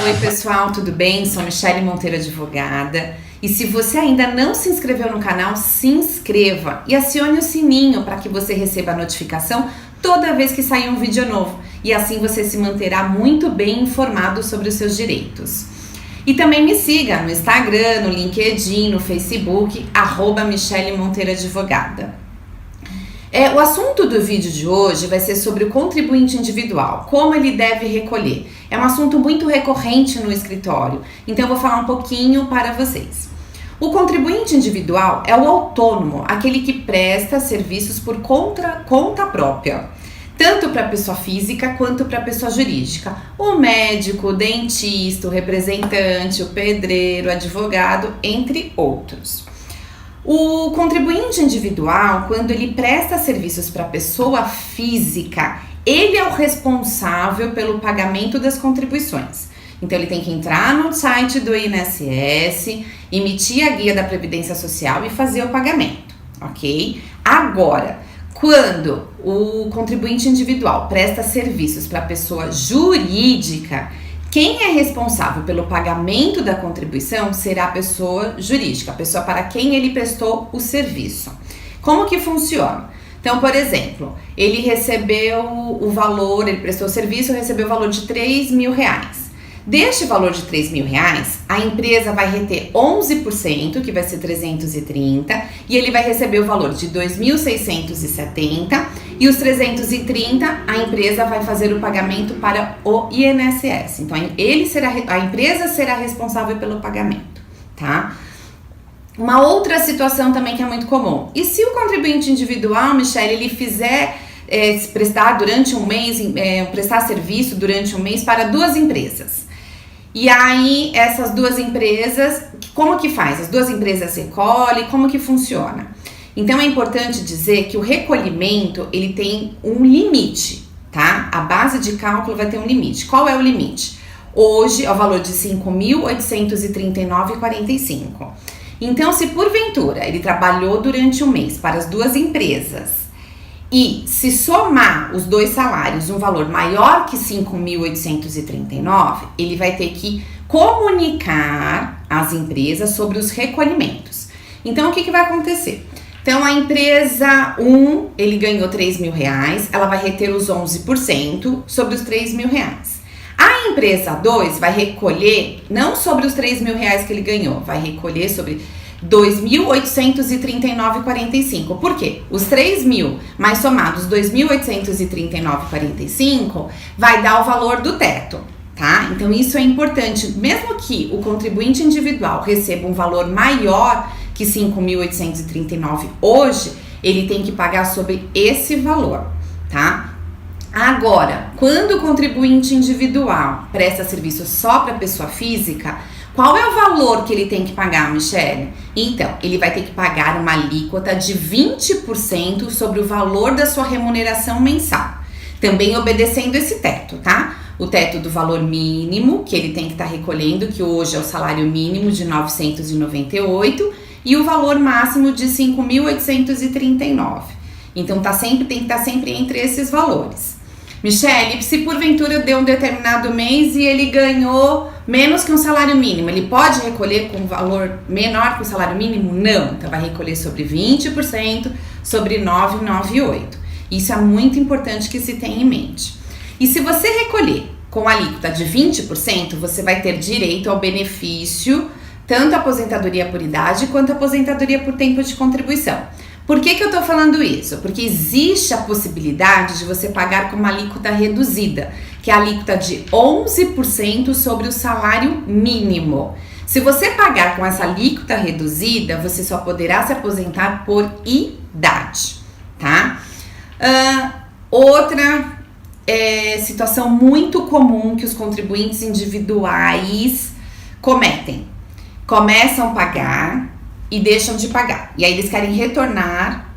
Oi pessoal, tudo bem? Sou Michele Monteiro, advogada. E se você ainda não se inscreveu no canal, se inscreva e acione o sininho para que você receba a notificação toda vez que sair um vídeo novo. E assim você se manterá muito bem informado sobre os seus direitos. E também me siga no Instagram, no LinkedIn, no Facebook, @Michele Monteiro Advogada. O assunto do vídeo de hoje vai ser sobre o contribuinte individual, como ele deve recolher. É um assunto muito recorrente no escritório, então eu vou falar um pouquinho para vocês. O contribuinte individual é o autônomo, aquele que presta serviços por conta própria, tanto para a pessoa física quanto para a pessoa jurídica. O médico, o dentista, o representante, o pedreiro, o advogado, entre outros. O contribuinte individual, quando ele presta serviços para a pessoa física, ele é o responsável pelo pagamento das contribuições. Então ele tem que entrar no site do INSS, emitir a guia da Previdência Social e fazer o pagamento, ok? Agora, quando o contribuinte individual presta serviços para a pessoa jurídica, quem é responsável pelo pagamento da contribuição será a pessoa jurídica, a pessoa para quem ele prestou o serviço. Como que funciona? Então, por exemplo, ele recebeu o valor, ele prestou o serviço, recebeu o valor de R$3.000. Deste valor de R$3.000, a empresa vai reter 11%, que vai ser 330, e ele vai receber o valor de 2.670, e os 330 a empresa vai fazer o pagamento para o INSS. Então, a empresa será responsável pelo pagamento, tá? Uma outra situação também que é muito comum. E se o contribuinte individual, Michele, ele fizer prestar durante um mês, prestar serviço durante um mês para duas empresas? E aí, essas duas empresas, como que faz? As duas empresas recolhem, como que funciona? Então, é importante dizer que o recolhimento, ele tem um limite, tá? A base de cálculo vai ter um limite. Qual é o limite? Hoje, é o valor de R$ 5.839,45. Então, se porventura ele trabalhou durante um mês para as duas empresas, e se somar os dois salários um valor maior que 5.839, ele vai ter que comunicar às empresas sobre os recolhimentos. Então, o que vai acontecer? Então, a empresa 1, ele ganhou R$3.000, ela vai reter os 11% sobre os R$3.000. A empresa 2 vai recolher, não sobre os R$3.000 que ele ganhou, vai recolher sobre R$2.839,45. Por quê? Os 3.000 mais somados 2.839,45 vai dar o valor do teto, tá? Então isso é importante. Mesmo que o contribuinte individual receba um valor maior que 5.839 hoje, ele tem que pagar sobre esse valor, tá? Agora, quando o contribuinte individual presta serviço só para pessoa física, qual é o valor que ele tem que pagar, Michele? Então, ele vai ter que pagar uma alíquota de 20% sobre o valor da sua remuneração mensal. Também obedecendo esse teto, tá? O teto do valor mínimo que ele tem que estar recolhendo, que hoje é o salário mínimo de 998, e o valor máximo de 5.839. Então, tem que estar sempre entre esses valores. Michele, se porventura deu um determinado mês e ele ganhou menos que um salário mínimo, ele pode recolher com um valor menor que o salário mínimo? Não, então vai recolher sobre 20% sobre 998. Isso é muito importante que se tenha em mente. E se você recolher com a alíquota de 20%, você vai ter direito ao benefício, tanto a aposentadoria por idade quanto a aposentadoria por tempo de contribuição. Por que eu tô falando isso? Porque existe a possibilidade de você pagar com uma alíquota reduzida, que é a alíquota de 11% sobre o salário mínimo. Se você pagar com essa alíquota reduzida, você só poderá se aposentar por idade, tá? Outra situação muito comum que os contribuintes individuais cometem. Começam a pagar e deixam de pagar. E aí eles querem retornar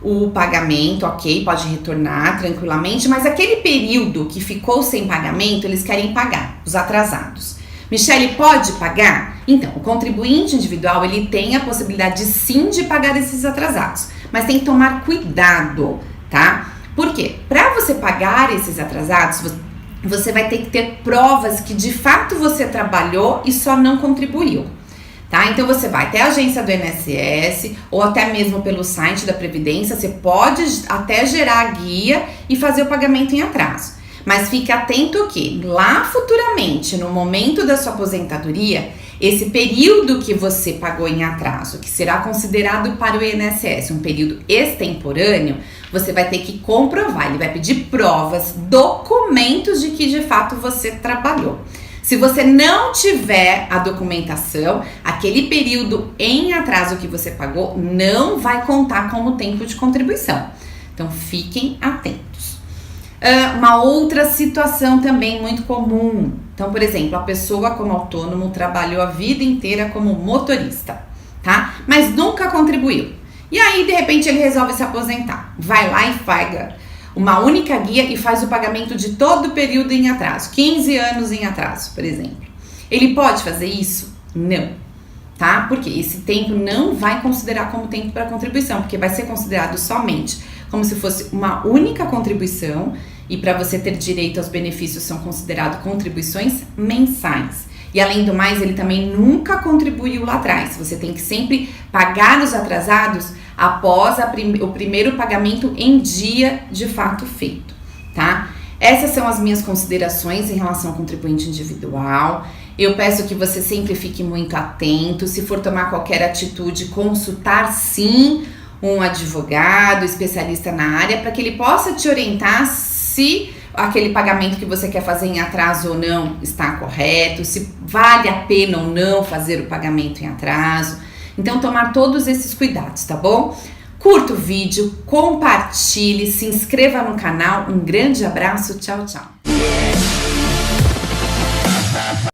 o pagamento, ok, pode retornar tranquilamente, mas aquele período que ficou sem pagamento, eles querem pagar, os atrasados. Michele, pode pagar? Então, o contribuinte individual, ele tem a possibilidade sim de pagar esses atrasados, mas tem que tomar cuidado, tá? Por quê? Para você pagar esses atrasados, você vai ter que ter provas que de fato você trabalhou e só não contribuiu. Tá? Então você vai até a agência do INSS ou até mesmo pelo site da Previdência, você pode até gerar a guia e fazer o pagamento em atraso. Mas fique atento que lá futuramente, no momento da sua aposentadoria, esse período que você pagou em atraso, que será considerado para o INSS um período extemporâneo, você vai ter que comprovar, ele vai pedir provas, documentos de que de fato você trabalhou. Se você não tiver a documentação, aquele período em atraso que você pagou não vai contar como tempo de contribuição. Então, fiquem atentos. Uma outra situação também muito comum. Então, por exemplo, a pessoa como autônomo trabalhou a vida inteira como motorista, tá? Mas nunca contribuiu. E aí, de repente, ele resolve se aposentar. Vai lá e paga uma única guia e faz o pagamento de todo o período em atraso, 15 anos em atraso, por exemplo. Ele pode fazer isso? Não, tá? Porque esse tempo não vai considerar como tempo para contribuição, porque vai ser considerado somente como se fosse uma única contribuição e para você ter direito aos benefícios são considerados contribuições mensais. E além do mais, ele também nunca contribuiu lá atrás. Você tem que sempre pagar os atrasados após o primeiro pagamento em dia de fato feito, tá? Essas são as minhas considerações em relação ao contribuinte individual. Eu peço que você sempre fique muito atento. Se for tomar qualquer atitude, consultar sim um advogado, especialista na área, para que ele possa te orientar se aquele pagamento que você quer fazer em atraso ou não está correto, se vale a pena ou não fazer o pagamento em atraso. Então, tomar todos esses cuidados, tá bom? Curta o vídeo, compartilhe, se inscreva no canal. Um grande abraço, tchau, tchau.